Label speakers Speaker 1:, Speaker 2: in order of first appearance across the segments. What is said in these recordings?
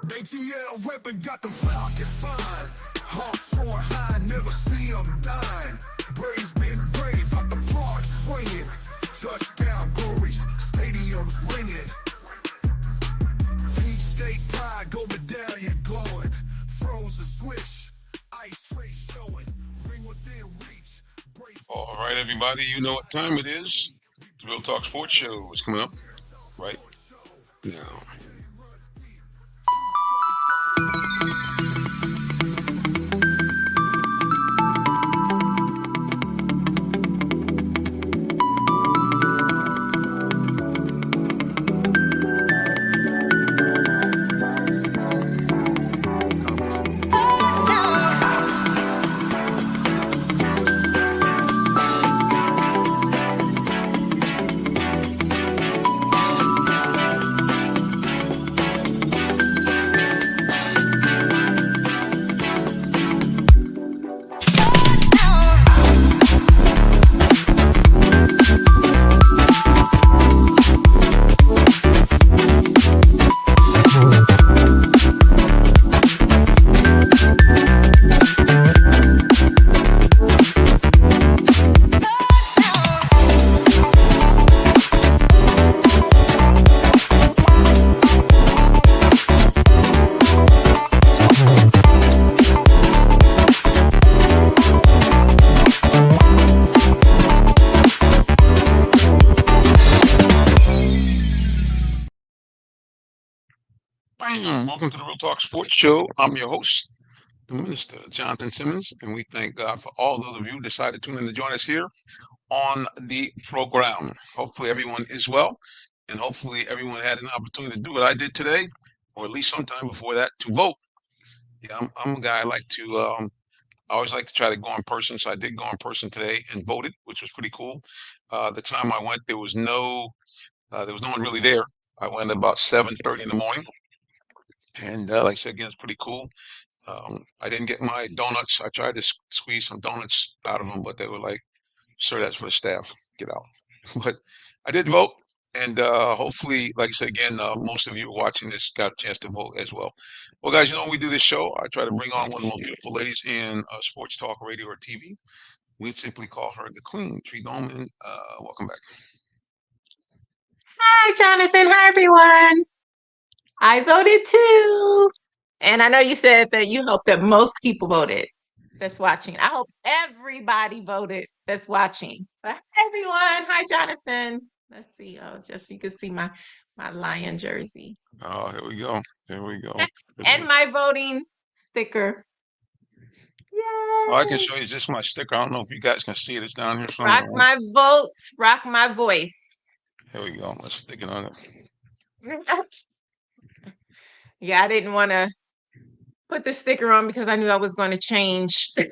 Speaker 1: ATL weapon got the Falcons fine. Heart soaring high, never see them dying. Braves been brave, out the park swinging. Touchdown glories, stadiums ringing. Peach State pride, gold medallion glowing. Frozen swish, ice tray showing. Ring within reach.
Speaker 2: All right, everybody, you know what time it is. The Real Talk Sports Show is coming up right now. Bam! Welcome to the Real Talk Sports Show. I'm your host, the Minister, Jonathan Simmons, and we thank God for all those of you who decided to tune in to join us here on the program. Hopefully, everyone is well, and hopefully, everyone had an opportunity to do what I did today, or at least sometime before that, to vote. Yeah, I'm a guy I like to. I always like to try to go in person, so I did go in person today and voted, which was pretty cool. The time I went, there was no one really there. I went about 7:30 in the morning, and like I said, again, it's pretty cool. I didn't get my donuts. I tried to squeeze some donuts out of them, but they were like, "Sir, that's for the staff. Get out." But I did vote, and hopefully, like I said again, most of you watching this got a chance to vote as well. Well, guys, you know when we do this show, I try to bring on one of the most beautiful ladies in sports talk, radio, or TV. We simply call her the Queen, Tree Dolman. Welcome back.
Speaker 3: Hi, Jonathan. Hi, everyone. I voted too. And I know you said that you hope that most people voted that's watching. I hope everybody voted that's watching. But hi, everyone. Hi, Jonathan. Let's see. Oh, just so you can see my lion jersey
Speaker 2: Oh, here we go. There we go.
Speaker 3: and my voting sticker.
Speaker 2: Oh, I can
Speaker 3: Yay!
Speaker 2: show you just my sticker. I don't know if you guys can see it. It's down here somewhere.
Speaker 3: Rock my vote, rock my voice.
Speaker 2: Here we go. Let's stick it on it.
Speaker 3: Yeah, I didn't want to put the sticker on because I knew I was going to change.
Speaker 2: There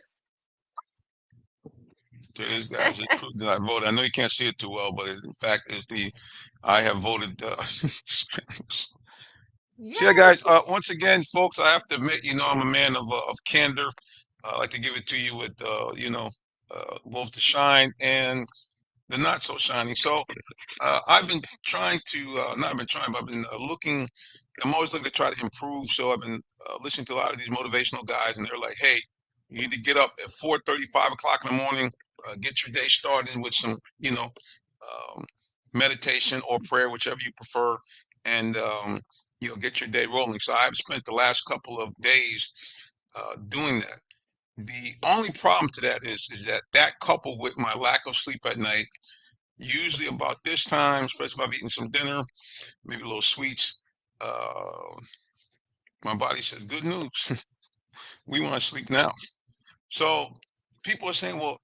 Speaker 2: is, guys. It's proof that I voted. I know you can't see it too well, but in fact, it's the I have voted. So yeah,
Speaker 3: Yes.
Speaker 2: guys. Once again, folks, I have to admit, I'm a man of candor. I like to give it to you with, both the shine and the not so shiny. So I've been trying to, not been trying, but I've been looking. I'm always looking to try to improve. So I've been listening to a lot of these motivational guys, and they're like, "Hey, you need to get up at 4:30, 5 o'clock in the morning, get your day started with some, meditation or prayer, whichever you prefer, and get your day rolling." So I've spent the last couple of days doing that. The only problem to that is that coupled with my lack of sleep at night, usually about this time, especially if I've eaten some dinner, maybe a little sweets, uh, my body says, "Good news, we want to sleep now." So people are saying, "Well,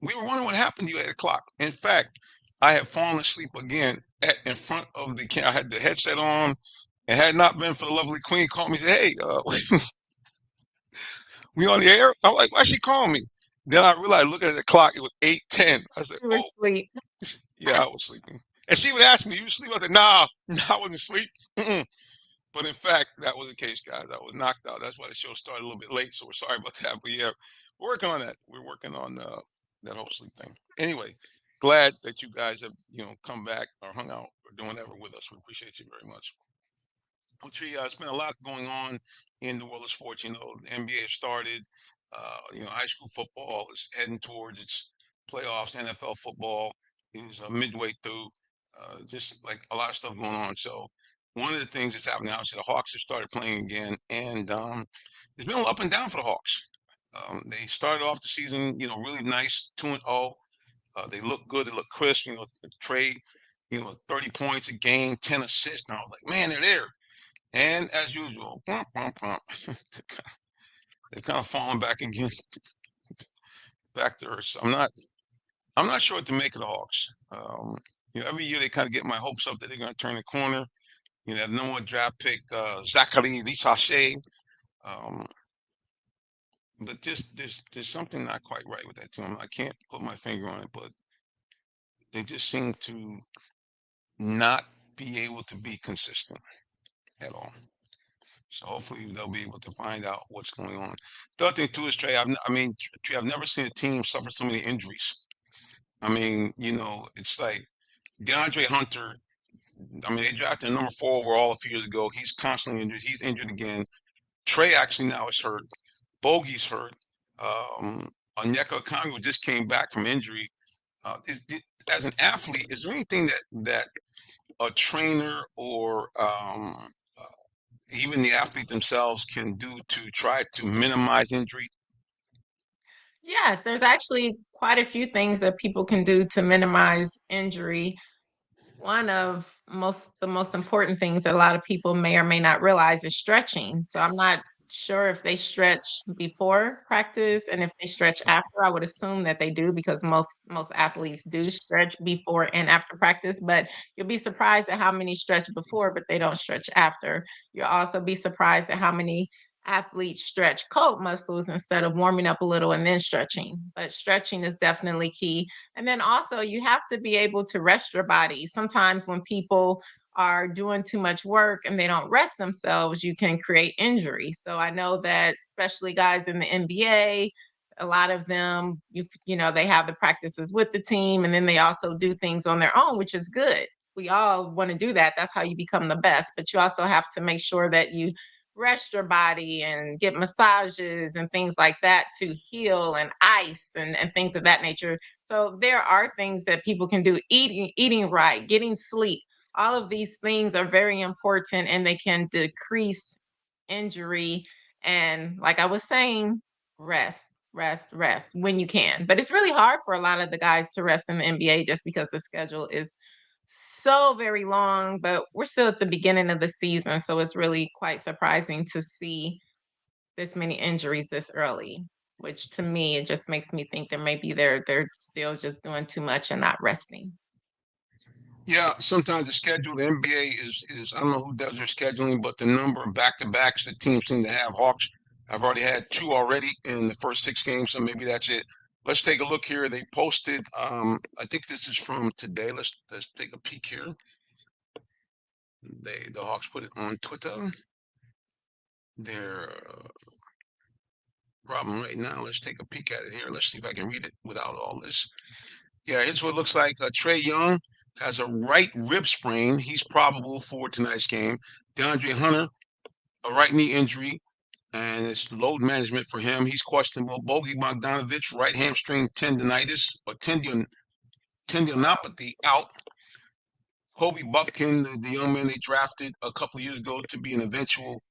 Speaker 2: we were wondering what happened to you at 8 o'clock." In fact, I had fallen asleep again in front of the I had the headset on. It had not been for the lovely Queen called me and said, "Hey, we on the air?" I'm like, "Why she calling me?" Then I realized, looking at the clock, it was 8:10. I said,
Speaker 3: You were
Speaker 2: "Oh,
Speaker 3: asleep.
Speaker 2: yeah, I was sleeping." And she would ask me, "You sleep?" I said, "Nah, nah, I wasn't asleep." Mm-mm. But in fact, that was the case, guys. I was knocked out. That's why the show started a little bit late. So we're sorry about that. But yeah, we're working on that. We're working on that whole sleep thing. Anyway, glad that you guys have come back or hung out or doing whatever with us. We appreciate you very much. Well, Tree, it's been a lot going on in the world of sports. The NBA started. High school football is heading towards its playoffs. NFL football is midway through. Just like a lot of stuff going on. So one of the things that's happening now is the Hawks have started playing again, and it's been up and down for the Hawks. They started off the season, really nice, 2-0. They look good. They look crisp. Trade, 30 points a game, 10 assists. And I was like, man, they're there. And as usual, womp, womp, womp. They've kind of fallen back again, back to earth. So I'm not sure what to make of the Hawks. Every year they kind of get my hopes up that they're going to turn the corner. That number one draft pick, Zachary Lisachet. Um, but just there's something not quite right with that team. I can't put my finger on it, but they just seem to not be able to be consistent at all. So hopefully they'll be able to find out what's going on. The other thing too is Trey. Trey, I've never seen a team suffer so many injuries. It's like DeAndre Hunter. They drafted number 4 overall a few years ago. He's constantly injured. He's injured again. Trey actually now is hurt. Bogey's hurt. Onyeka Okongwu just came back from injury. As an athlete, is there anything that a trainer or even the athlete themselves can do to try to minimize injury?
Speaker 3: Yes, there's actually quite a few things that people can do to minimize injury. One of the most important things that a lot of people may or may not realize is stretching. So I'm not sure if they stretch before practice and if they stretch after. I would assume that they do because most athletes do stretch before and after practice, but you'll be surprised at how many stretch before but they don't stretch after. You'll also be surprised at how many athletes stretch cold muscles instead of warming up a little and then stretching. But stretching is definitely key. And then also, you have to be able to rest your body. Sometimes when people are doing too much work and they don't rest themselves, you can create injury. So I know that especially guys in the NBA, a lot of them, they have the practices with the team and then they also do things on their own, which is good. We all want to do that. That's how you become the best. But you also have to make sure that you rest your body and get massages and things like that to heal, and ice and things of that nature. So there are things that people can do: eating right, getting sleep. All of these things are very important and they can decrease injury. And like I was saying, rest when you can. But it's really hard for a lot of the guys to rest in the NBA just because the schedule is so very long, but we're still at the beginning of the season, so it's really quite surprising to see this many injuries this early, which to me it just makes me think that maybe they're still just doing too much and not resting.
Speaker 2: Yeah, sometimes the schedule, the NBA is I don't know who does their scheduling, but the number of back-to-backs that teams seem to have. Hawks have already had 2 already in the first 6 games, so maybe that's it. Let's take a look here. They posted, I think this is from today. Let's take a peek here. The Hawks put it on Twitter. Their problem right now. Let's take a peek at it here. Let's see if I can read it without all this. Yeah, here's what it looks like. Trae Young has a right rib sprain. He's probable for tonight's game. DeAndre Hunter, a right knee injury, and it's load management for him. He's questionable. Bogey Bogdanovich, right hamstring tendonitis or tendinopathy out. Kobe Buffkin, the young man they drafted a couple of years ago to be an eventual,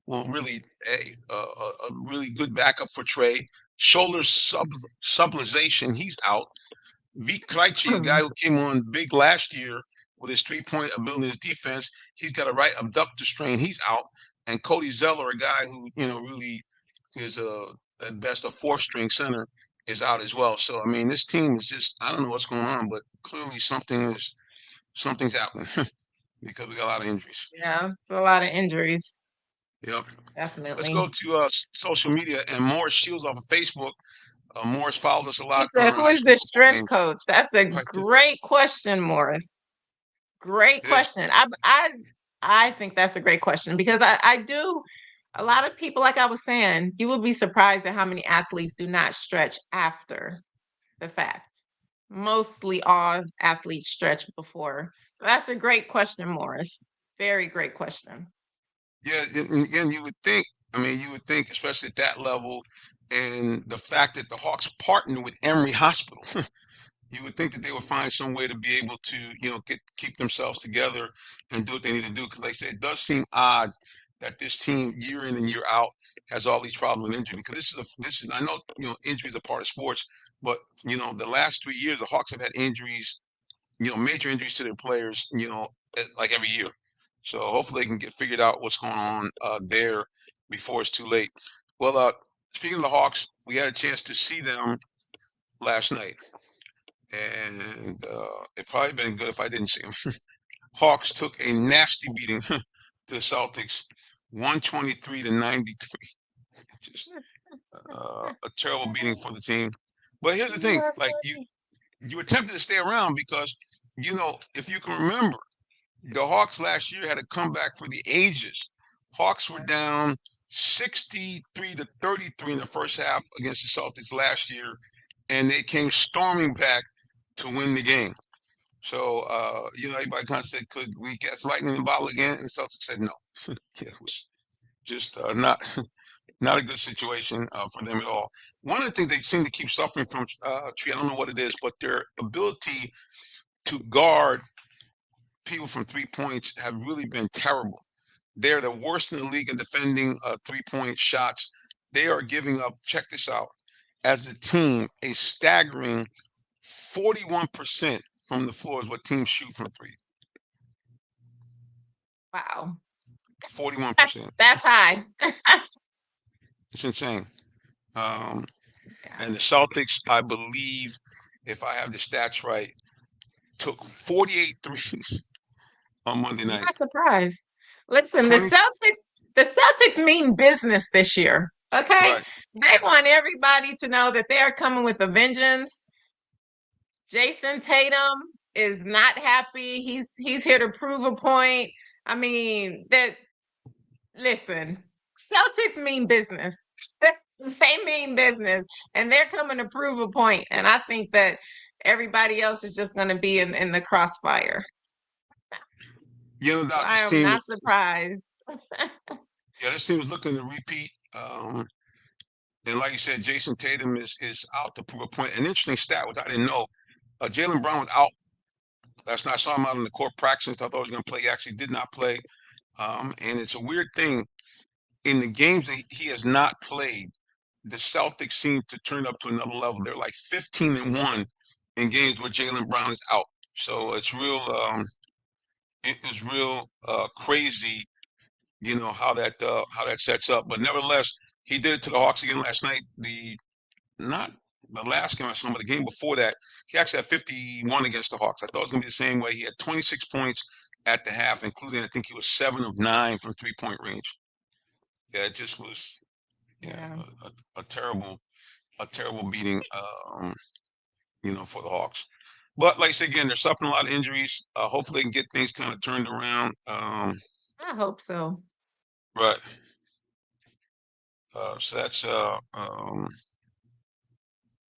Speaker 2: well, really a really good backup for Trey. Shoulder subluxation, he's out. Vit Krejci, a guy who came on big last year with his 3-point ability, his defense, he's got a right abductor strain. He's out. And Cody Zeller, a guy who really is at best a 4th-string center, is out as well. So this team is just, I don't know what's going on, but clearly something's happening because we got a lot of injuries.
Speaker 3: Yeah, it's a lot of injuries.
Speaker 2: Yep. Let's
Speaker 3: Definitely.
Speaker 2: go to social media, and Morris Shields off of Facebook. Morris follows us a
Speaker 3: He
Speaker 2: lot
Speaker 3: said,
Speaker 2: on
Speaker 3: "Who
Speaker 2: high
Speaker 3: is
Speaker 2: school
Speaker 3: the
Speaker 2: football
Speaker 3: strength
Speaker 2: games.
Speaker 3: coach?" That's a
Speaker 2: Right there.
Speaker 3: great question, Morris. Great
Speaker 2: It is.
Speaker 3: question. I think that's a great question because I do. A lot of people, like I was saying, you will be surprised at how many athletes do not stretch after the fact. Mostly all athletes stretch before. That's a great question, Morris. Very great question.
Speaker 2: Yeah, and again, you would think. I mean, you would think, especially at that level, and the fact that the Hawks partner with Emory Hospital, you would think that they would find some way to be able to, keep themselves together and do what they need to do. Because, like I said, it does seem odd that this team, year in and year out, has all these problems with injury. Because this is, I know, injuries are part of sports, but the last 3 years, the Hawks have had injuries, major injuries to their players, like every year. So hopefully they can get figured out what's going on there before it's too late. Well, speaking of the Hawks, we had a chance to see them last night, and it probably been good if I didn't see them. Hawks took a nasty beating to the Celtics, 123-93. Just a terrible beating for the team. But here's the thing: like you attempted to stay around because if you can remember, the Hawks last year had a comeback for the ages. Hawks were down 63-33 in the first half against the Celtics last year, and they came storming back to win the game. So, everybody kind of said, could we catch lightning in the bottle again? And the Celtics said no. Yeah, it was just not not a good situation for them at all. One of the things they seem to keep suffering from, Tree, I don't know what it is, but their ability to guard people from 3 points have really been terrible. They're the worst in the league in defending 3-point shots. They are giving up, check this out, as a team, a staggering 41% from the floor is what teams shoot from three.
Speaker 3: Wow.
Speaker 2: 41%.
Speaker 3: That's high.
Speaker 2: It's insane.
Speaker 3: Yeah.
Speaker 2: And the Celtics, I believe, if I have the stats right, took 48 threes on Monday
Speaker 3: I'm
Speaker 2: night.
Speaker 3: not surprised. Listen,
Speaker 2: 20,
Speaker 3: the Celtics mean business this year. Okay.
Speaker 2: right.
Speaker 3: They want everybody to know that they are coming with a vengeance. Jason Tatum is not happy. He's here to prove a point. I mean, that listen, Celtics mean business. They mean business, and they're coming to prove a point. And I think that everybody else is just going to be in the crossfire. So I
Speaker 2: This
Speaker 3: am
Speaker 2: team,
Speaker 3: not surprised.
Speaker 2: this team is looking to repeat. And like you said, Jason Tatum is out to prove a point. An interesting stat, which I didn't know, Jaylen Brown was out last night. I saw him out on the court practicing. I thought he was going to play. He actually did not play. And it's a weird thing. In the games that he has not played, the Celtics seem to turn up to another level. They're like 15-1 in games where Jaylen Brown is out. So it's real. It is real crazy, how that sets up. But nevertheless, he did it to the Hawks again last night. Not the last game I saw him, but the game before that, he actually had 51 against the Hawks. I thought it was going to be the same way. He had 26 points at the half, including, I think he was 7 of 9 from 3-point range. Yeah, it just was, a terrible beating, for the Hawks. But like I said, again, they're suffering a lot of injuries. Hopefully they can get things kind of turned around.
Speaker 3: I hope so.
Speaker 2: Right. So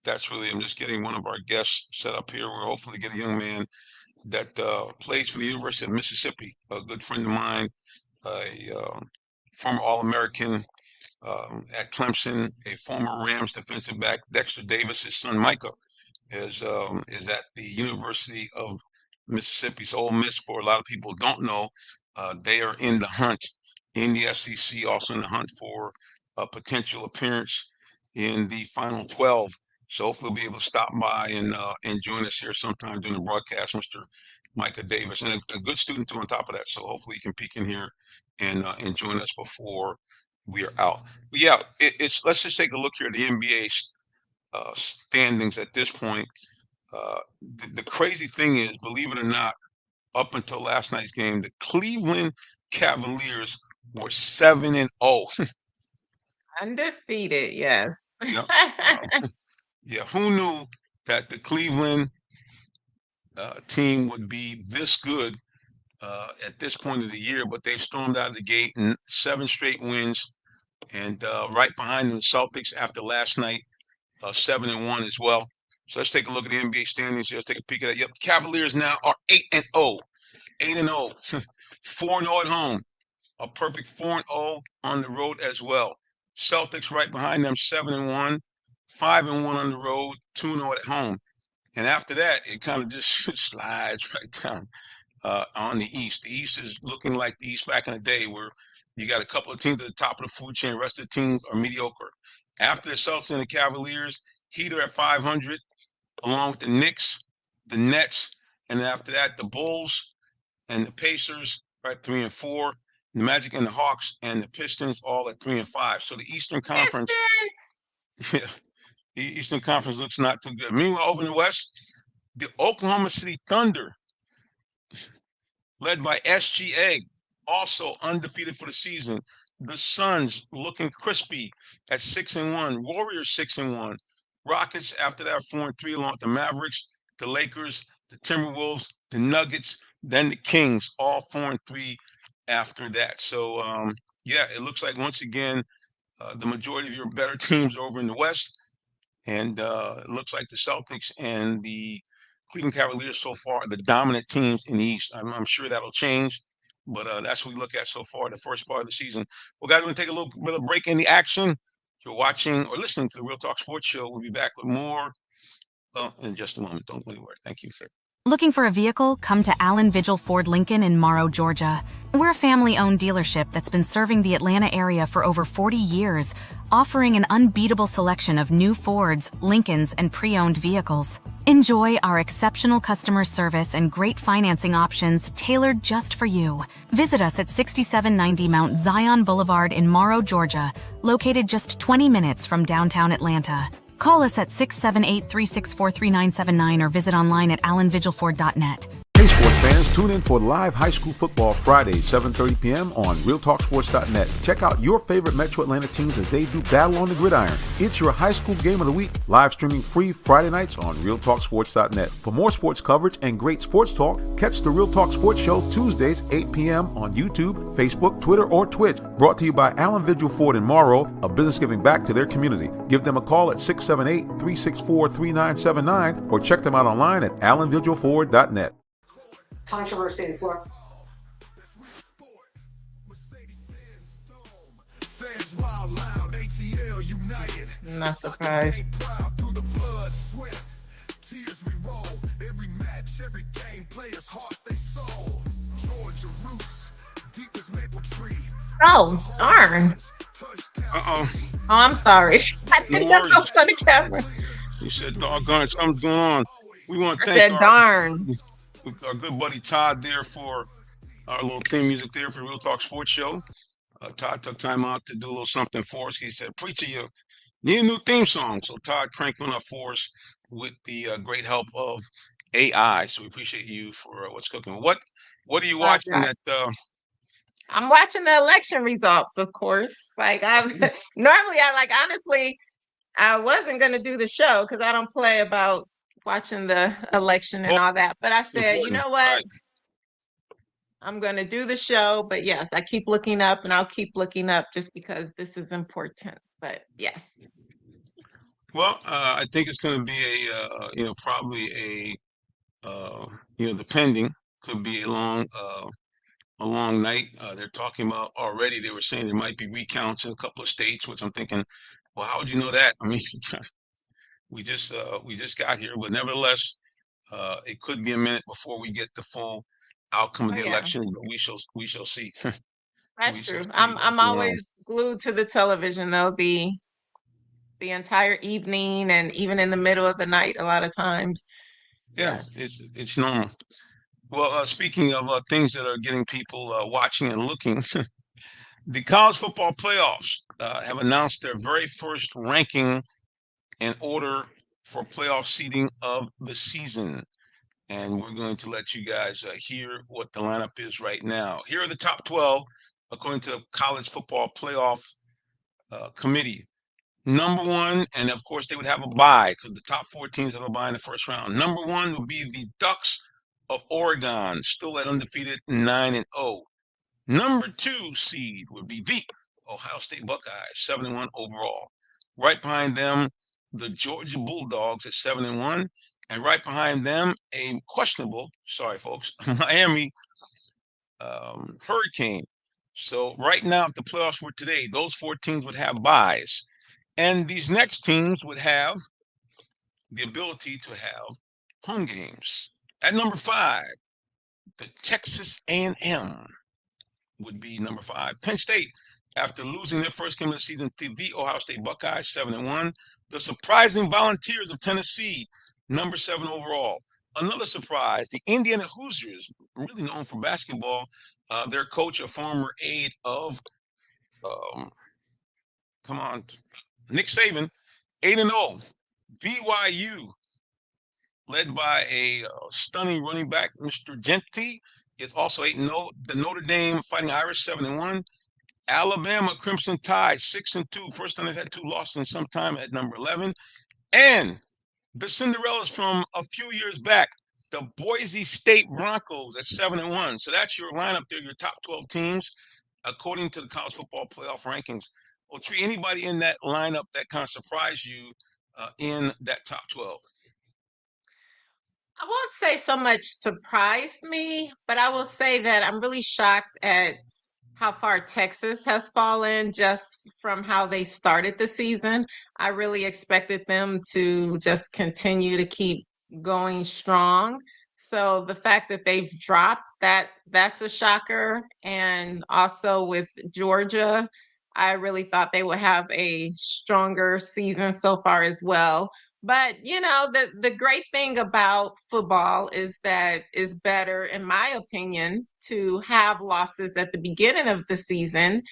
Speaker 2: that's really, I'm just getting one of our guests set up here. We'll hopefully get a young man that plays for the University of Mississippi, a good friend of mine, a former All-American at Clemson, a former Rams defensive back, Dexter Davis. His son Micah is at the University of Mississippi. So Ole Miss, for a lot of people who don't know, they are in the hunt in the SEC, also in the hunt for a potential appearance in the Final 12. So hopefully we'll be able to stop by and join us here sometime during the broadcast, Mr. Micah Davis, and a good student too on top of that. So hopefully you can peek in here and join us before we are out. But yeah, let's just take a look here at the NBA standings at this point. The crazy thing is, believe it or not, up until last night's game, the Cleveland Cavaliers were 7-0.
Speaker 3: Undefeated, yes.
Speaker 2: Yep. Yeah, who knew that the Cleveland team would be this good at this point of the year? But they've stormed out of the gate in 7 straight wins, and right behind them, the Celtics after last night, 7-1 as well. So let's take a look at the NBA standings here. Let's take a peek at it. Yep, the Cavaliers now are 8-0, 8-0, 4-0 at home. a perfect 4-0 on the road as well. Celtics right behind them, 7-1, 5-1 on the road, 2-0 at home. And after that, it kind of just slides right down on the East. The East is looking like the East back in the day, where you got a couple of teams at the top of the food chain. The rest of the teams are mediocre. After the Celtics and the Cavaliers, Heat are at 500, along with the Knicks, the Nets, and then after that, the Bulls and the Pacers are at 3 and 4. The Magic and the Hawks and the Pistons all at 3 and 5. So the Eastern Conference,
Speaker 3: Pistons.
Speaker 2: yeah, the Eastern Conference looks not too good. Meanwhile, over in the West, the Oklahoma City Thunder, led by SGA, also undefeated for the season. The Suns looking crispy at 6-1. Warriors 6-1. Rockets after that 4-3, along with the Mavericks, the Lakers, the Timberwolves, the Nuggets, then the Kings, all 4-3 after that. So yeah, it looks like once again the majority of your better teams are over in the West, and it looks like the Celtics and the Cleveland Cavaliers so far are the dominant teams in the East. I'm sure that'll change, but that's what we look at so far the first part of the season. Well, guys, we're going to take a little bit of break in the action. You're watching or listening to the Real Talk Sports Show. We'll be back with more in just a moment. Don't go anywhere. Thank you, sir.
Speaker 4: Looking for a vehicle? Come to Allen Vigil Ford Lincoln in Morrow, Georgia. We're a family-owned dealership that's been serving the Atlanta area for over 40 years, offering an unbeatable selection of new Fords, Lincolns, and pre-owned vehicles. Enjoy our exceptional customer service and great financing options tailored just for you. Visit us at 6790 Mount Zion Boulevard in Morrow, Georgia, located just 20 minutes from downtown Atlanta. Call us at 678-364-3979 or visit online at allenvigilford.net.
Speaker 5: Hey sports fans, tune in for live high school football Friday, 7:30 p.m. on RealTalkSports.net. Check out your favorite Metro Atlanta teams as they do battle on the gridiron. It's your high school game of the week, live streaming free Friday nights on RealTalkSports.net. For more sports coverage and great sports talk, catch the Real Talk Sports Show Tuesdays, 8 p.m. on YouTube, Facebook, Twitter, or Twitch. Brought to you by Allen Vigil Ford in Morrow, a business giving back to their community. Give them a call at 678-364-3979 or check them out online at allenvigilford.net.
Speaker 6: Controversy in Florida.
Speaker 1: Fans wild, loud, ATL united.
Speaker 3: Not surprised.
Speaker 1: Proud through the blood, sweat, tears we roll. Every match, every game, players' heart, they soul. Georgia roots, deep as maple tree.
Speaker 3: Oh, darn.
Speaker 2: Uh-oh.
Speaker 3: Oh, I'm sorry. I didn't know I was on the camera.
Speaker 2: You said doggone, something's going on. We want
Speaker 3: I
Speaker 2: to
Speaker 3: said
Speaker 2: thank
Speaker 3: darn.
Speaker 2: our good buddy Todd there for our little theme music there for Real Talk Sports Show. Todd took time out to do a little something for us. He said, "Preacher, you need a new theme song." So Todd cranked one up for us with the great help of AI. So we appreciate you for what's cooking. What are you watching
Speaker 3: right.
Speaker 2: that
Speaker 3: I'm watching the election results, of course. Like normally honestly, I wasn't gonna do the show because I don't play about watching the election and all that. But I said, you know what?
Speaker 2: Right.
Speaker 3: I'm gonna do the show. But yes, I keep looking up and I'll keep looking up just because this is important. But yes.
Speaker 2: Well, I think it's going to be a, probably a, depending, could be a long night. They're talking about already. They were saying there might be recounts in a couple of states, which I'm thinking, well, how would you know that? I mean, we just got here, but nevertheless, it could be a minute before we get the full outcome of the election. But we shall see.
Speaker 3: That's true. I'm always glued to the television though, the entire evening and even in the middle of the night a lot of times.
Speaker 2: Yeah, it's normal. Well, speaking of things that are getting people watching and looking, the college football playoffs have announced their very first ranking in order for playoff seeding of the season. And we're going to let you guys hear what the lineup is right now. Here are the top 12, according to the College Football Playoff Committee. Number one, and of course they would have a bye because the top 4 teams have a bye in the first round. Number one would be the Ducks of Oregon, still at undefeated 9-0. Number 2 seed would be the Ohio State Buckeyes, 7-1 overall. Right behind them, the Georgia Bulldogs at 7-1. And right behind them, a questionable, sorry folks, Miami Hurricane So right now, if the playoffs were today, those 4 teams would have buys, and these next teams would have the ability to have home games. At number 5, the Texas A&M would be number 5. Penn State, after losing their first game of the season to the Ohio State Buckeyes, 7-1. The surprising Volunteers of Tennessee, number 7 overall. Another surprise, the Indiana Hoosiers, really known for basketball. Their coach, a former aide of, Nick Saban, 8-0. BYU, led by a stunning running back, Mr. Gentry, is also 8-0. The Notre Dame Fighting Irish, 7-1. Alabama Crimson Tide, 6-2. First time they've had 2 losses in some time at number 11. And the Cinderellas from a few years back, the Boise State Broncos at 7-1. So that's your lineup there, your top 12 teams, according to the college football playoff rankings. Well, Tree, anybody in that lineup that kind of surprised you in that top 12?
Speaker 3: I won't say so much surprised me, but I will say that I'm really shocked at how far Texas has fallen just from how they started the season. I really expected them to just continue to keep going strong. So the fact that they've dropped that's a shocker. And also with Georgia, I really thought they would have a stronger season so far as well. But the great thing about football is that it's better, in my opinion, to have losses at the beginning of the season,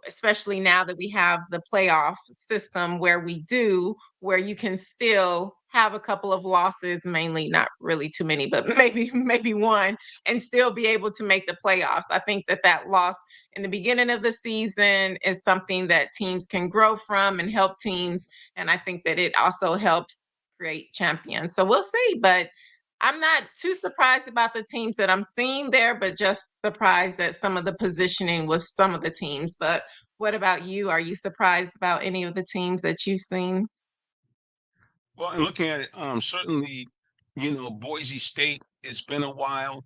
Speaker 3: especially now that we have the playoff system where you can still have a couple of losses, mainly not really too many, but maybe one, and still be able to make the playoffs. I think that loss in the beginning of the season is something that teams can grow from and help teams, and I think that it also helps create champions. So we'll see, but I'm not too surprised about the teams that I'm seeing there, but just surprised at some of the positioning with some of the teams. But what about you? Are you surprised about any of the teams that you've seen?
Speaker 2: Well, and looking at it, certainly, Boise State, it's been a while.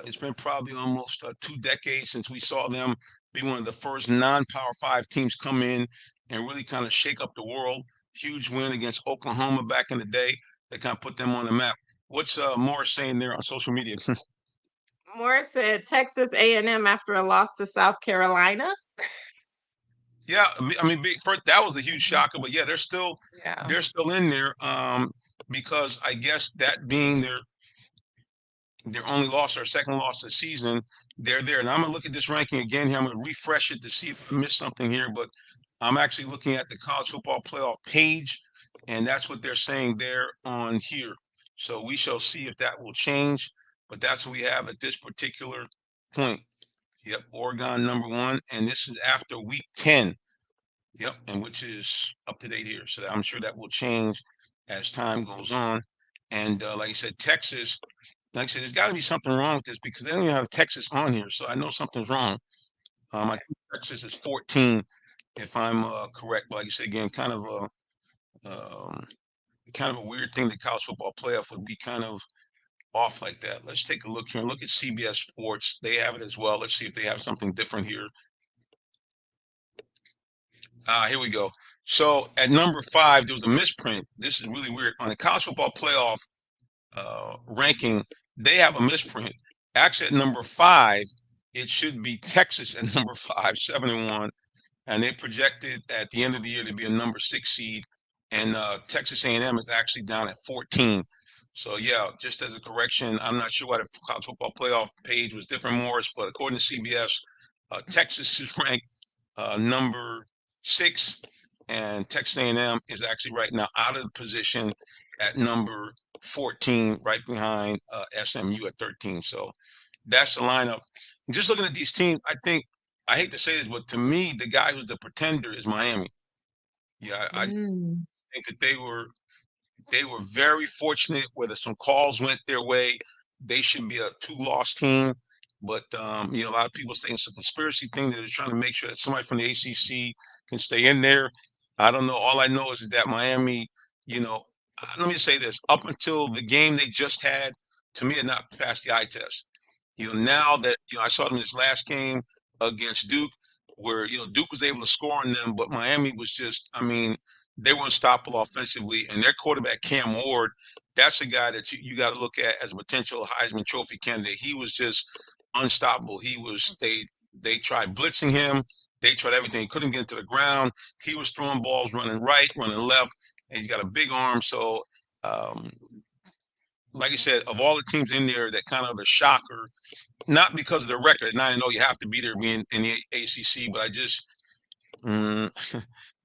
Speaker 2: It's been probably almost 2 decades since we saw them be one of the first non-Power 5 teams come in and really kind of shake up the world. Huge win against Oklahoma back in the day that kind of put them on the map. What's Morris saying there on social media?
Speaker 3: Morris said Texas A&M after a loss to South Carolina.
Speaker 2: Yeah, I mean, first that was a huge shocker, but yeah,
Speaker 3: Yeah.
Speaker 2: they're still in there because I guess that being their only loss or second loss of the season, they're there. And I'm gonna look at this ranking again here. I'm gonna refresh it to see if I missed something here, but I'm actually looking at the college football playoff page, and that's what they're saying there on here. So we shall see if that will change, but that's what we have at this particular point. Yep, Oregon number 1, and this is after week 10. Yep, and which is up to date here. So I'm sure that will change as time goes on. And like I said, Texas, like I said, there's got to be something wrong with this because they don't even have Texas on here. So I know something's wrong. I think Texas is 14, if I'm correct. But like I said again, kind of a weird thing. The college football playoff would be kind of off like that. Let's take a look here and look at CBS Sports. They have it as well. Let's see if they have something different here. Here we go. So at number 5, there was a misprint. This is really weird. On the college football playoff ranking, they have a misprint. Actually, at number 5, it should be Texas at number 5, 7-1, and they projected at the end of the year to be a number 6 seed. And Texas A&M is actually down at 14. So yeah, just as a correction, I'm not sure why the college football playoff page was different, Morris, but according to CBS, Texas is ranked number 6, and Texas A&M is actually right now out of the position at number 14, right behind SMU at 13. So that's the lineup. And just looking at these teams, I hate to say this, but to me, the guy who's the pretender is Miami. Yeah, I think that they were very fortunate whether some calls went their way. They should be a 2-loss team. But a lot of people saying it's a conspiracy thing that they're trying to make sure that somebody from the ACC can stay in there. I don't know. All I know is that Miami, let me say this: up until the game they just had, to me, had not passed the eye test. Now that I saw them this last game, against Duke, where Duke was able to score on them, but Miami was just, I mean, they were unstoppable offensively, and their quarterback Cam Ward, that's a guy that you got to look at as a potential Heisman Trophy candidate. He was just unstoppable. They tried blitzing him. They tried everything. He couldn't get into the ground. He was throwing balls, running right, running left, and he's got a big arm. So, um, like I said, of all the teams in there, that kind of the shocker, not because of the record. Now I know you have to be there being in the ACC, but I just,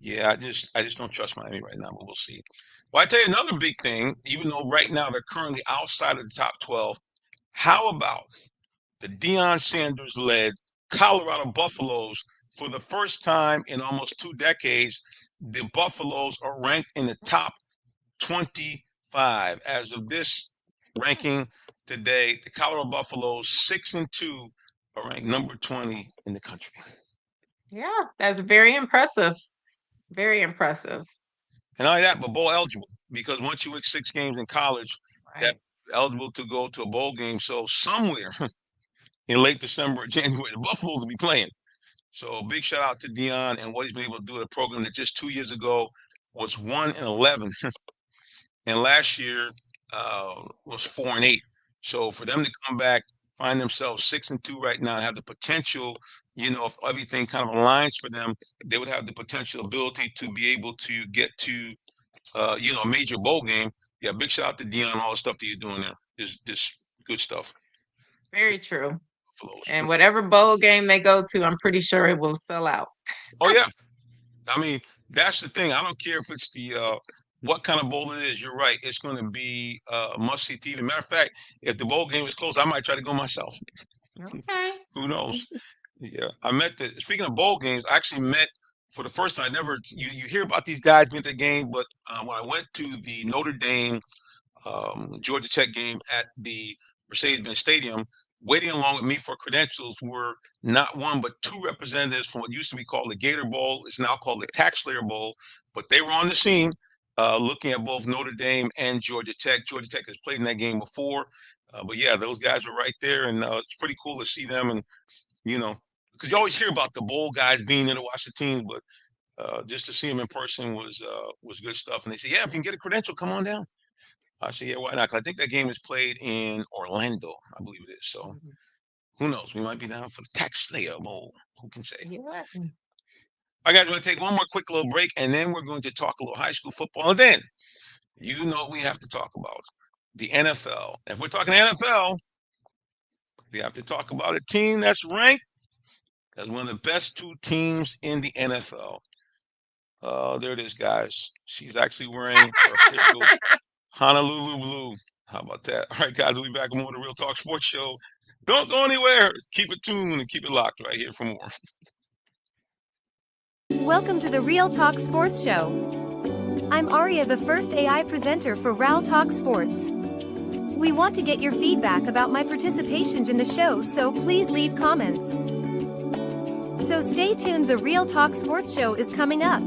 Speaker 2: yeah, I just don't trust Miami right now. But we'll see. Well, I tell you another big thing. Even though right now they're currently outside of the top 12, how about the Deion Sanders-led Colorado Buffaloes? For the first time in almost 2 decades, the Buffaloes are ranked in the top 25 as of this ranking today. The Colorado Buffaloes 6-2 are ranked number 20 in the country.
Speaker 3: Yeah, that's very impressive. Very impressive.
Speaker 2: And not only that, but bowl eligible, because once you win 6 games in college,
Speaker 3: Right.
Speaker 2: that eligible to go to a bowl game. So somewhere in late December or January, the Buffaloes will be playing. So big shout out to Deion and what he's been able to do with a program that just 2 years ago was 1-11, and last year was 4-8. So for them to come back, find themselves 6-2 right now, and have the potential, if everything kind of aligns for them, they would have the potential ability to be able to get to, a major bowl game. Yeah, big shout out to Deion and all the stuff that you're doing there. This good stuff.
Speaker 3: Very true.
Speaker 2: Buffaloes.
Speaker 3: And whatever bowl game they go to, I'm pretty sure it will sell out.
Speaker 2: Oh yeah, I mean that's the thing. I don't care if it's the what kind of bowl it is. You're right. It's going to be must-see TV. Matter of fact, if the bowl game is close, I might try to go myself.
Speaker 3: Okay.
Speaker 2: Who knows? Yeah, speaking of bowl games, I actually met for the first time. You hear about these guys being at the game, but when I went to the Notre Dame Georgia Tech game at the Mercedes-Benz Stadium, waiting along with me for credentials were not one but 2 representatives from what used to be called the Gator Bowl. It's now called the TaxSlayer Bowl, but they were on the scene looking at both Notre Dame and Georgia Tech. Georgia Tech has played in that game before, but yeah, those guys were right there, and it's pretty cool to see them. And because you always hear about the bowl guys being there to watch the teams, but just to see them in person was good stuff. And they said, yeah, if you can get a credential, come on down. I said, yeah, why not? 'Cause I think that game is played in Orlando, I believe it is. So who knows? We might be down for the TaxSlayer Bowl. Who can say?
Speaker 3: Yeah.
Speaker 2: All right, guys, we're going to take one more quick little break, and then we're going to talk a little high school football. And then, we have to talk about the NFL. If we're talking NFL, we have to talk about a team that's ranked as one of the best 2 teams in the NFL. There it is, guys. She's actually wearing her official Honolulu blue. How about that? All right, guys, we'll be back with more of the Real Talk Sports Show. Don't go anywhere. Keep it tuned and keep it locked right here for more.
Speaker 7: Welcome to the Real Talk Sports Show. I'm Aria, the first AI presenter for Real Talk Sports. We want to get your feedback about my participations in the show, so please leave comments. So stay tuned, the Real Talk Sports Show is coming up.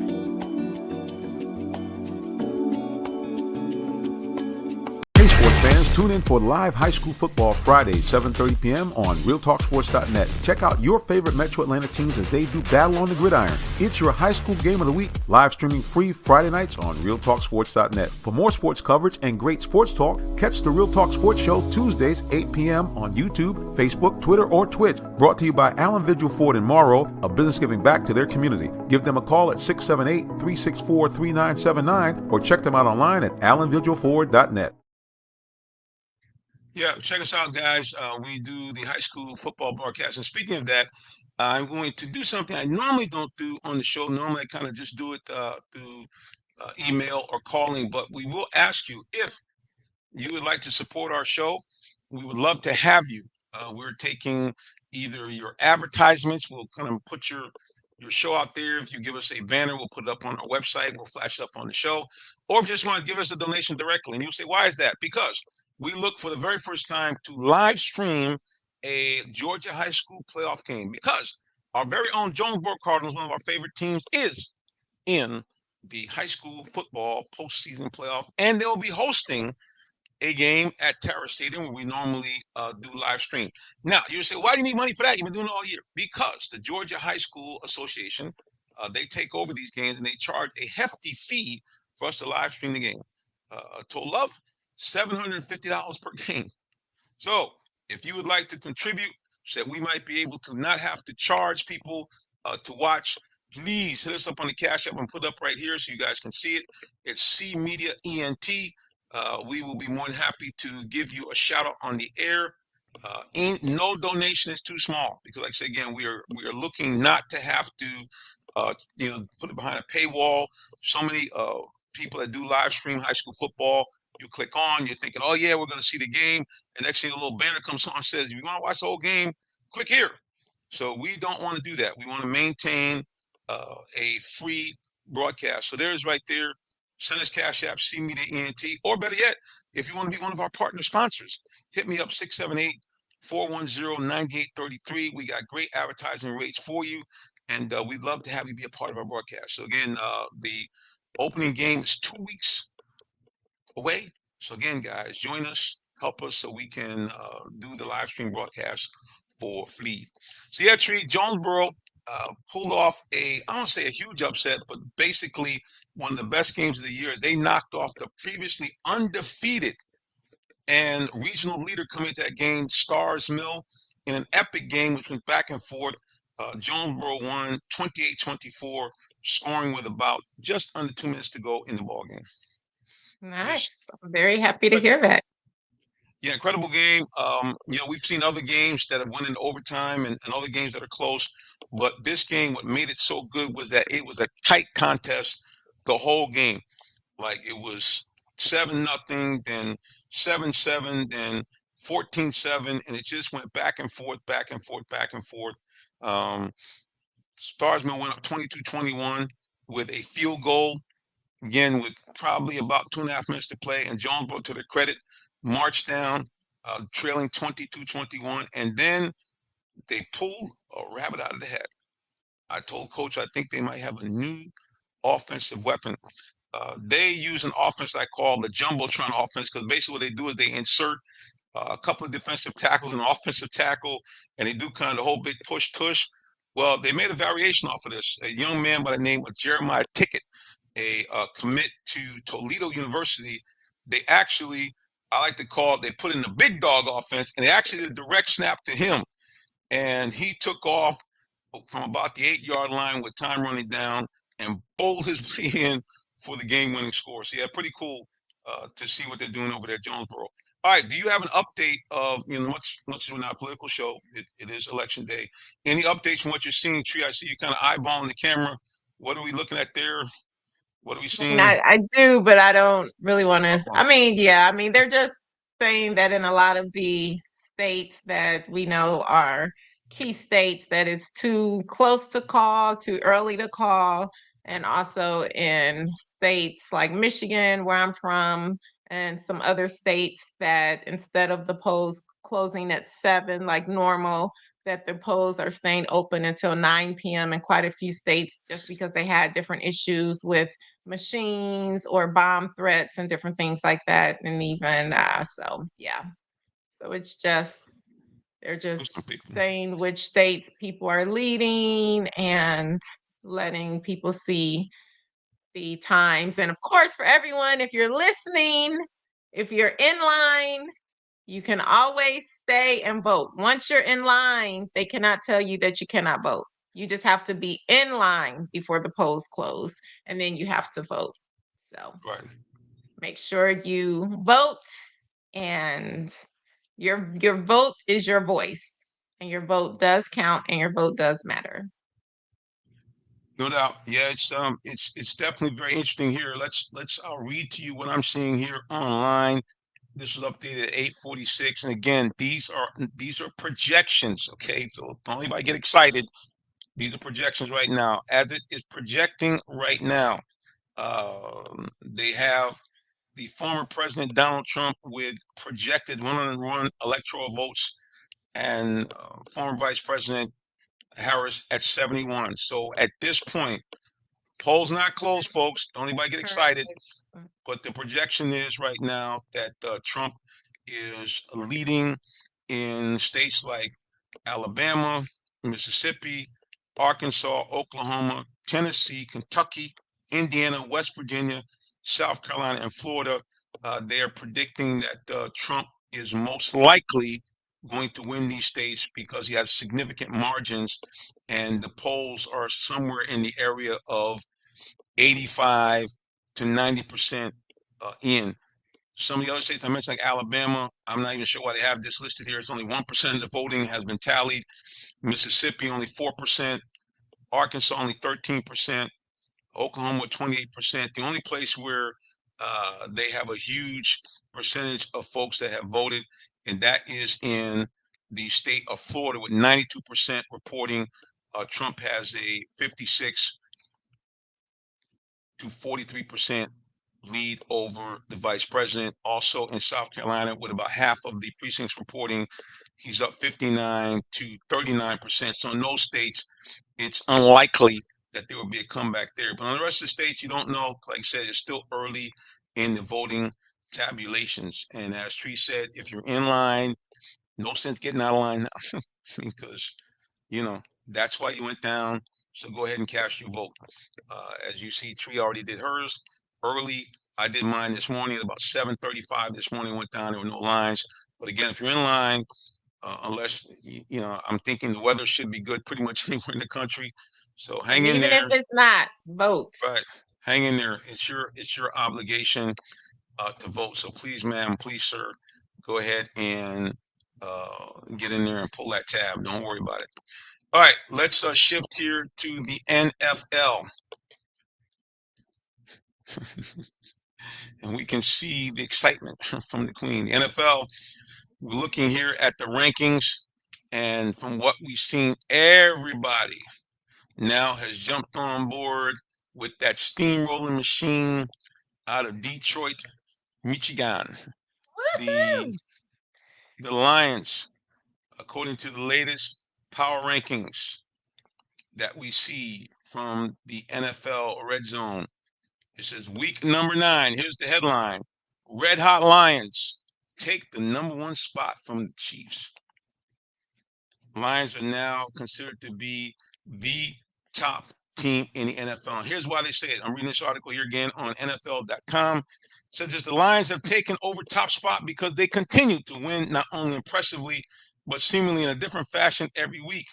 Speaker 5: Hey sports fans, tune in for live high school football Friday, 7:30 p.m. on RealTalkSports.net. Check out your favorite Metro Atlanta teams as they do battle on the gridiron. It's your high school game of the week, live streaming free Friday nights on RealTalkSports.net. For more sports coverage and great sports talk, catch the Real Talk Sports Show Tuesdays, 8 p.m. on YouTube, Facebook, Twitter, or Twitch. Brought to you by Allen Vigil Ford in Morrow, a business giving back to their community. Give them a call at 678-364-3979 or check them out online at allenvigilford.net.
Speaker 2: Yeah, check us out, guys. We do the high school football broadcast. And speaking of that, I'm going to do something I normally don't do on the show. Normally, I kind of just do it through email or calling. But we will ask you if you would like to support our show. We would love to have you. We're taking either your advertisements. We'll kind of put your show out there. If you give us a banner, we'll put it up on our website. We'll flash it up on the show. Or if you just want to give us a donation directly. And you'll say, why is that? Because we look for the very first time to live stream a Georgia high school playoff game, because our very own Jonesboro Cardinals, one of our favorite teams, is in the high school football postseason playoff, and they'll be hosting a game at Terra Stadium where we normally do live stream. Now, you would say, why do you need money for that? You've been doing it all year. Because the Georgia High School Association, they take over these games and they charge a hefty fee for us to live stream the game. A total of $750 per game. So if you would like to contribute so that we might be able to not have to charge people to watch, please hit us up on the Cash App and put up right here so you guys can see it. It's C Media ENT. We will be more than happy to give you a shout out on the air. No donation is too small because, like I said again, we are looking not to have to, put it behind a paywall. So many people that do live stream high school football. You click on, you're thinking, oh yeah, we're going to see the game, and next thing a little banner comes on and says, if you want to watch the whole game, click here. So we don't want to do that. We want to maintain a free broadcast. So there's right there. Send us Cash App, C Media ENT, or better yet, if you want to be one of our partner sponsors, hit me up 678-410-9833. We got great advertising rates for you, and we'd love to have you be a part of our broadcast. So again, the opening game is 2 weeks away. So again, guys, join us, help us so we can do the live stream broadcast for free. So yeah, Tree, Jonesboro pulled off I don't say a huge upset, but basically one of the best games of the year. They knocked off the previously undefeated and regional leader coming into that game, Stars Mill, in an epic game which went back and forth. Jonesboro won 28-24, scoring with about just under 2 minutes to go in the ball game.
Speaker 3: Nice. I'm very happy to hear that.
Speaker 2: Yeah, incredible game. We've seen other games that have went into overtime and other games that are close, but this game, what made it so good was that it was a tight contest the whole game. Like it was 7-0, then 7-7, then 14-7, and it just went back and forth, back and forth, back and forth. Starsman went up 22-21 with a field goal, again with probably about 2.5 minutes to play, and Jonesboro, to their credit, marched down, trailing 22-21, and then they pulled a rabbit out of the hat. I told Coach I think they might have a new offensive weapon. They use an offense I call the Jumbotron offense because basically what they do is they insert a couple of defensive tackles and an offensive tackle, and they do kind of the whole big push-tush. Well, they made a variation off of this. A young man by the name of Jeremiah Tickett, a commit to Toledo University, they actually, I like to call it, they put in the big dog offense, and they actually did a direct snap to him. And he took off from about the 8-yard line with time running down and bowled his way in for the game-winning score. So yeah, pretty cool to see what they're doing over there at Jonesboro. All right, do you have an update of, much we're not a political show, it is election day. Any updates from what you're seeing, Tree? I see you kind of eyeballing the camera. What are we looking at there? What are we seeing?
Speaker 3: I do, but I don't really want to. They're just saying that in a lot of the states that we know are key states, that it's too close to call, too early to call. And also in states like Michigan, where I'm from, and some other states, that instead of the polls closing at 7 like normal, that the polls are staying open until 9 p.m. in quite a few states, just because they had different issues with machines or bomb threats and different things like that. And even so it's just, they're just saying which states people are leading and letting people see the times. And of course, for everyone, if you're listening, if you're in line, you can always stay and vote. Once you're in line, they cannot tell you that you cannot vote. You just have to be in line before the polls close, and then you have to vote. So make sure you vote, and your vote is your voice, and your vote does count, and your vote does matter.
Speaker 2: No doubt. Yeah, it's definitely very interesting here. I'll read to you what I'm seeing here online. This was updated at 8:46, and again, these are projections. Okay, so don't anybody get excited. These are projections right now. As it is projecting right now, they have the former President Donald Trump with projected 101 electoral votes, and former Vice President Harris at 71. So at this point, Poll's not closed, folks. Don't anybody get excited.
Speaker 3: Correct.
Speaker 2: But the projection is right now that Trump is leading in states like Alabama, Mississippi, Arkansas, Oklahoma, Tennessee, Kentucky, Indiana, West Virginia, South Carolina, and Florida. They are predicting that Trump is most likely going to win these states because he has significant margins, and the polls are somewhere in the area of 85 to 90% in. Some of the other states I mentioned, like Alabama, I'm not even sure why they have this listed here. It's only 1% of the voting has been tallied. Mississippi, only 4%. Arkansas, only 13%. Oklahoma, 28%. The only place where they have a huge percentage of folks that have voted, and that is in the state of Florida, with 92% reporting Trump has a 56 to 43% lead over the vice president. Also in South Carolina, with about half of the precincts reporting, he's up 59 to 39%. So in those states, it's unlikely that there will be a comeback there. But on the rest of the states, you don't know. Like I said, it's still early in the voting tabulations. And as Tree said, if you're in line, no sense getting out of line now because, that's why you went down. So go ahead and cast your vote. As you see, Tree already did hers early. I did mine this morning at about 7:35 this morning. Went down. There were no lines. But again, if you're in line, unless I'm thinking the weather should be good pretty much anywhere in the country. So hang in
Speaker 3: Even
Speaker 2: there.
Speaker 3: if it's not, vote.
Speaker 2: Right, hang in there. It's your obligation to vote. So please, ma'am, please, sir, go ahead and get in there and pull that tab. Don't worry about it. All right, let's shift here to the NFL. And we can see the excitement from the Queen. The NFL, we're looking here at the rankings, and from what we've seen, everybody now has jumped on board with that steamrolling machine out of Detroit, Michigan. The Lions, according to the latest power rankings that we see from the NFL Red Zone, it says week number 9. Here's the headline: Red Hot Lions take the number 1 spot from the Chiefs. Lions are now considered to be the top team in the NFL. And here's why they say it. I'm reading this article here again on NFL.com. It says this: the Lions have taken over top spot because they continue to win not only impressively, but seemingly in a different fashion every week.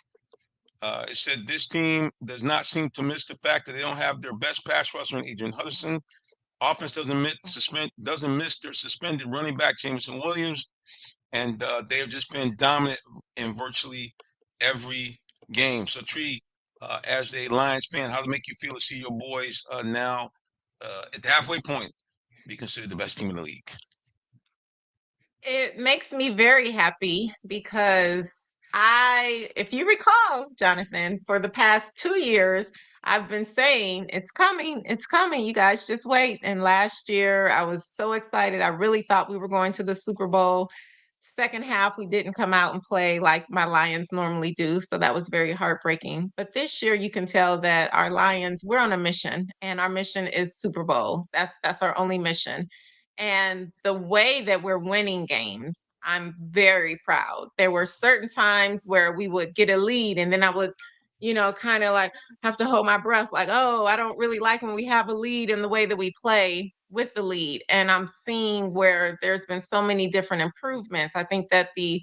Speaker 2: It said this team does not seem to miss the fact that they don't have their best pass rusher in Adrian Hutchinson. Offense doesn't miss their suspended running back Jameson Williams, and they have just been dominant in virtually every game. So, Tree, as a Lions fan, how does it make you feel to see your boys now at the halfway point be considered the best team in the league?
Speaker 3: It makes me very happy because if you recall, Jonathan, for the past 2 years, I've been saying it's coming, you guys just wait. And last year I was so excited. I really thought we were going to the Super Bowl. Second half, we didn't come out and play like my Lions normally do. So that was very heartbreaking. But this year you can tell that our Lions, we're on a mission, and our mission is Super Bowl. That's our only mission. And the way that we're winning games, I'm very proud. There were certain times where we would get a lead, and then I would, kind of like have to hold my breath, like, oh, I don't really like when we have a lead in the way that we play with the lead. And I'm seeing where there's been so many different improvements. I think that the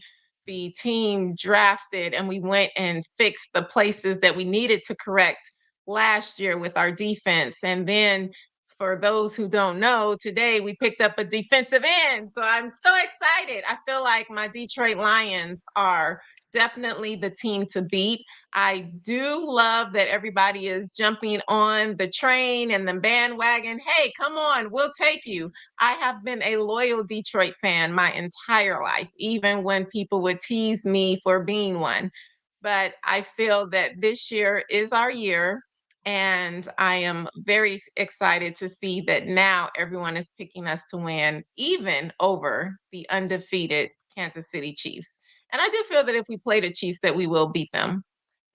Speaker 3: team drafted and we went and fixed the places that we needed to correct last year with our defense. And then for those who don't know, today we picked up a defensive end. So I'm so excited. I feel like my Detroit Lions are definitely the team to beat. I do love that everybody is jumping on the train and the bandwagon. Hey, come on, we'll take you. I have been a loyal Detroit fan my entire life, even when people would tease me for being one. But I feel that this year is our year. And I am very excited to see that now everyone is picking us to win, even over the undefeated Kansas City Chiefs. And I do feel that if we play the Chiefs, that we will beat them.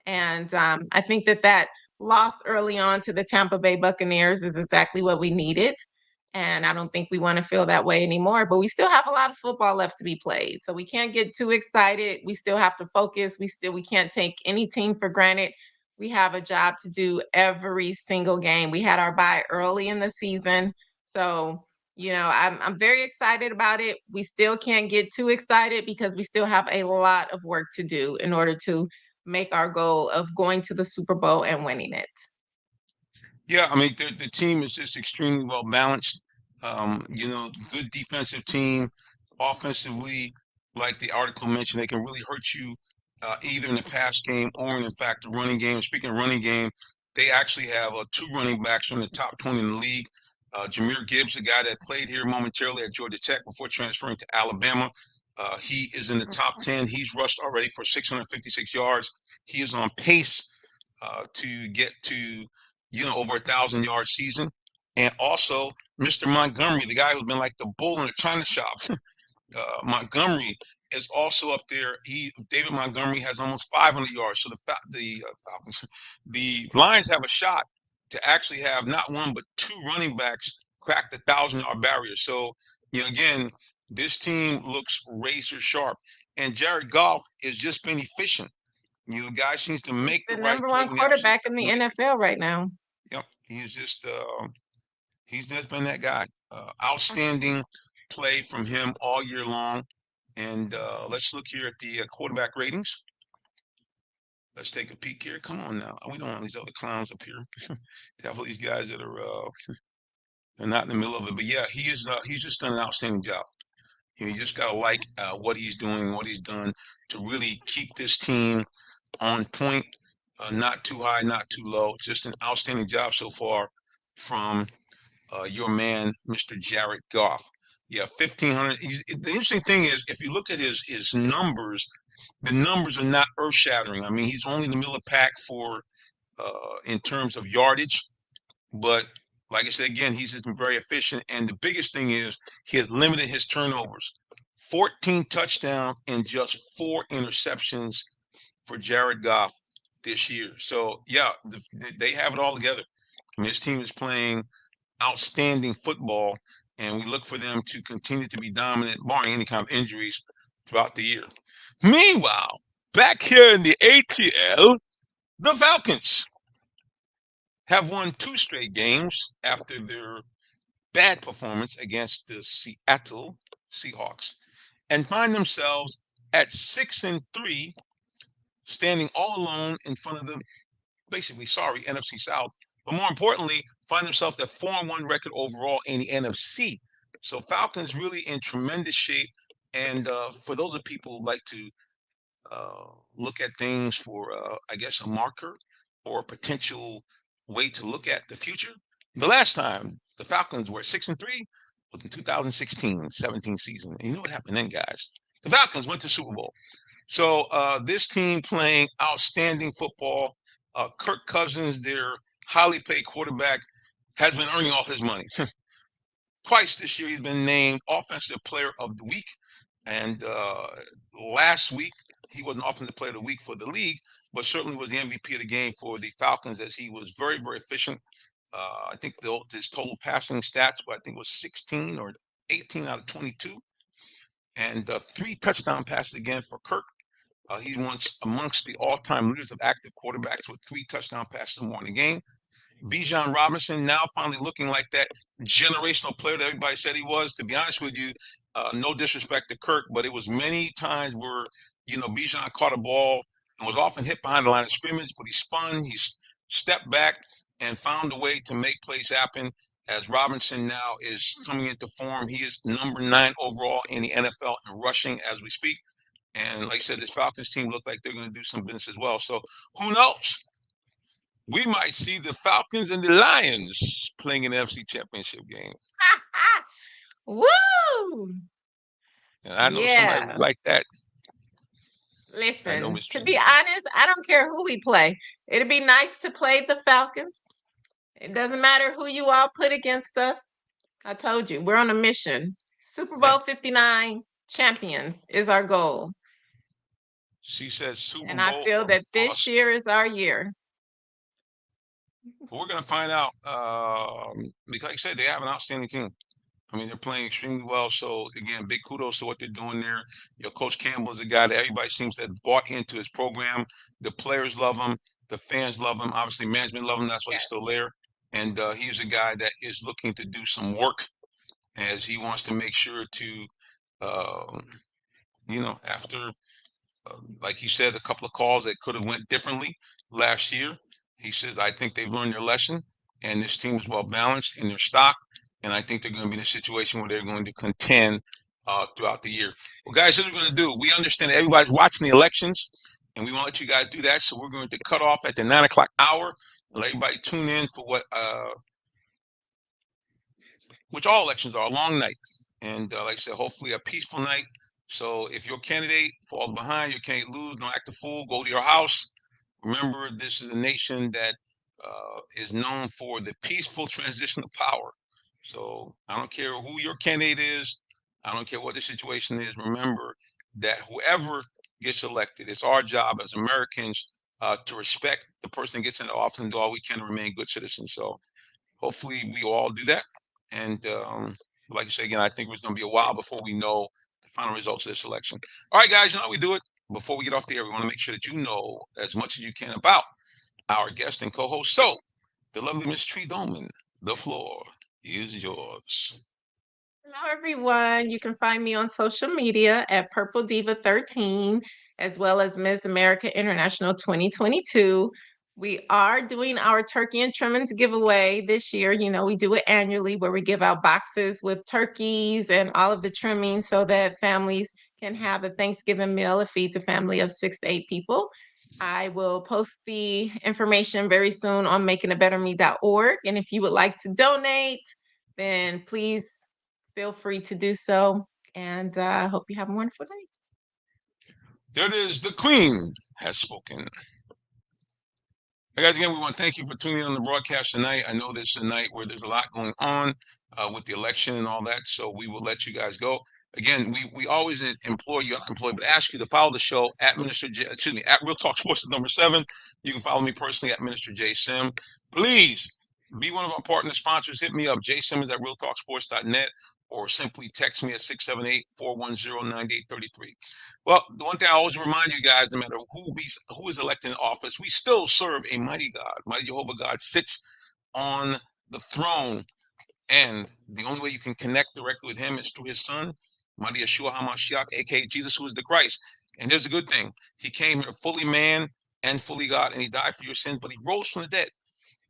Speaker 3: And I think that loss early on to the Tampa Bay Buccaneers is exactly what we needed. And I don't think we want to feel that way anymore, but we still have a lot of football left to be played. So we can't get too excited. We still have to focus. We can't take any team for granted. We have a job to do every single game. We had our bye early in the season. So, I'm very excited about it. We still can't get too excited because we still have a lot of work to do in order to make our goal of going to the Super Bowl and winning it.
Speaker 2: Yeah, I mean the team is just extremely well balanced. Good defensive team. Offensively, like the article mentioned, they can really hurt you either in the pass game or in fact the running game. Speaking of running game, they actually have two running backs from the top 20 in the league. Jahmyr Gibbs, a guy that played here momentarily at Georgia Tech before transferring to Alabama. He is in the top 10. He's rushed already for 656 yards. He is on pace to get to over 1,000-yard season. And also Mr. Montgomery, the guy who's been like the bull in the china shop. Montgomery is also up there. David Montgomery has almost 500 yards. So Falcons, the Lions have a shot to actually have not one but two running backs crack the 1,000-yard barrier. So again, this team looks razor sharp, and Jared Goff has just been efficient. The guy seems to make
Speaker 3: the
Speaker 2: the right
Speaker 3: number
Speaker 2: play
Speaker 3: one quarterback in the NFL right now.
Speaker 2: Yep, he's just been that guy. Outstanding play from him all year long. And let's look here at the quarterback ratings. Let's take a peek here. Come on now, we don't want these other clowns up here. Definitely these guys that are they're not in the middle of it. But yeah, he's just done an outstanding job. You just gotta like what he's doing, what he's done to really keep this team on point. Not too high, not too low. Just an outstanding job so far from your man, Mr. Jared Goff. Yeah, 1,500. The interesting thing is, if you look at his numbers, the numbers are not earth-shattering. I mean, he's only in the middle of the pack for in terms of yardage, but like I said again, he's just been very efficient. And the biggest thing is he has limited his turnovers. 14 touchdowns and just 4 interceptions for Jared Goff this year. So yeah, they have it all together. I mean, this team is playing outstanding football, and we look for them to continue to be dominant, barring any kind of injuries throughout the year. Meanwhile, back here in the ATL, the Falcons have won 2 straight games after their bad performance against the Seattle Seahawks, and find themselves at 6-3, standing all alone in front of the NFC South, but more importantly, find themselves at 4-1 record overall in the NFC. So Falcons really in tremendous shape. And for those of people who like to look at things for, I guess, a marker or a potential way to look at the future, the last time the Falcons were 6-3 was in 2016-17 season. And you know what happened then, guys? The Falcons went to Super Bowl. So this team playing outstanding football. Kirk Cousins, their highly paid quarterback, has been earning all his money. Twice this year, he's been named Offensive Player of the Week. And last week, he was an Offensive Player of the Week for the league, but certainly was the MVP of the game for the Falcons, as he was very, very efficient. I think his total passing stats, I think was 16 or 18 out of 22. And 3 touchdown passes again for Kirk. He's amongst the all-time leaders of active quarterbacks with 3 touchdown passes or more in a game. Bijan Robinson now finally looking like that generational player that everybody said he was. To be honest with you, no disrespect to Kirk, but it was many times where, Bijan caught a ball and was often hit behind the line of scrimmage, but he spun, he stepped back and found a way to make plays happen. As Robinson now is coming into form, he is number 9 overall in the NFL in rushing as we speak. And like I said, this Falcons team looks like they're going to do some business as well. So who knows? We might see the Falcons and the Lions playing an NFC Championship game.
Speaker 3: Woo!
Speaker 2: And I know somebody would like that.
Speaker 3: Listen, to be honest, I don't care who we play. It'd be nice to play the Falcons. It doesn't matter who you all put against us. I told you, we're on a mission. Super Bowl 59 champions is our goal.
Speaker 2: She says Super Bowl.
Speaker 3: And I feel that this year is our year.
Speaker 2: But we're going to find out because, like I said, they have an outstanding team. I mean, they're playing extremely well. So, again, big kudos to what they're doing there. Your Coach Campbell is a guy that everybody seems to have bought into his program. The players love him. The fans love him. Obviously, management love him. That's why he's still there. And he's a guy that is looking to do some work as he wants to make sure to, uh, after like he said, a couple of calls that could have went differently last year. He said, I think they've learned their lesson, and this team is well balanced in their stock, and I think they're going to be in a situation where they're going to contend throughout the year. Well, guys, here's what we're going to do. We understand that everybody's watching the elections, and we want to let you guys do that, so we're going to cut off at the 9 o'clock hour and let everybody tune in for which all elections are, a long night. And like I said, hopefully a peaceful night. So if your candidate falls behind, your candidate lose, don't act a fool, go to your house. Remember, this is a nation that is known for the peaceful transition of power. So I don't care who your candidate is. I don't care what the situation is. Remember that whoever gets elected, it's our job as Americans to respect the person that gets into office and do all we can to remain good citizens. So hopefully we all do that. And like I say again, I think it's going to be a while before we know the final results of this election. All right, guys, you know how we do it. Before we get off the air, we want to make sure that you know as much as you can about our guest and co-host. So, the lovely Miss Tree Dolman, the floor is yours.
Speaker 3: Hello, everyone. You can find me on social media at Purple Diva 13, as well as Ms. America International 2022. We are doing our turkey and trimmings giveaway this year. You know, we do it annually where we give out boxes with turkeys and all of the trimmings so that families can have a Thanksgiving meal. It feeds a family of 6 to 8 people. I will post the information very soon on makingabetterme.org. And if you would like to donate, then please feel free to do so. And I hope you have a wonderful day.
Speaker 2: There it is. The Queen has spoken. Hey guys, again, we want to thank you for tuning in on the broadcast tonight. I know this is a night where there's a lot going on with the election and all that, so we will let you guys go. Again, we always implore you, not employ, but ask you to follow the show at at Real Talk Sports #7. You can follow me personally at Minister J Sim. Please be one of our partner sponsors. Hit me up, jsimmons@realtalksports.net, or simply text me at 678-410-9833. Well, the one thing I always remind you guys, no matter who is elected in office, we still serve a mighty God. Mighty Jehovah God sits on the throne, and the only way you can connect directly with him is through his son, Mighty Yeshua HaMashiach, aka Jesus, who is the Christ. And there's a good thing. He came here fully man and fully God, and he died for your sins, but he rose from the dead.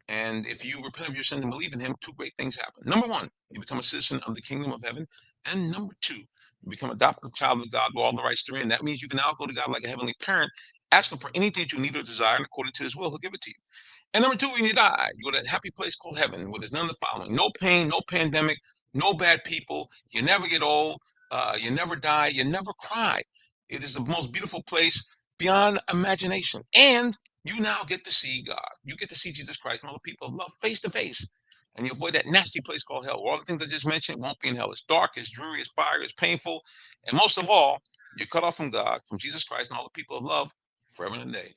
Speaker 2: And if you repent of your sins and believe in him, two great things happen. Number one, you become a citizen of the kingdom of heaven. And number two, you become an adopted child of God with all the rights therein. That means you can now go to God like a heavenly parent, ask him for anything that you need or desire, and according to his will, he'll give it to you. And number two, when you die, you go to that happy place called heaven, where there's none of the following: no pain, no pandemic, no bad people. You never get old. You never die. You never cry. It is the most beautiful place beyond imagination. And you now get to see God. You get to see Jesus Christ and all the people of love face to face. And you avoid that nasty place called hell, where all the things I just mentioned won't be in hell. It's dark, it's dreary, it's fire, it's painful. And most of all, you're cut off from God, from Jesus Christ and all the people of love forever and a day.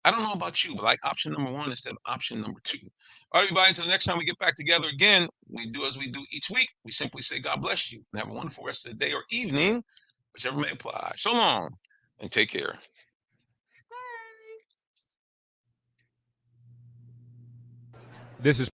Speaker 2: I don't know about you, but I like option number one instead of option number two. All right, everybody, until the next time we get back together again, we do as we do each week. We simply say God bless you and have a wonderful rest of the day or evening, whichever may apply. So long and take care.
Speaker 8: This is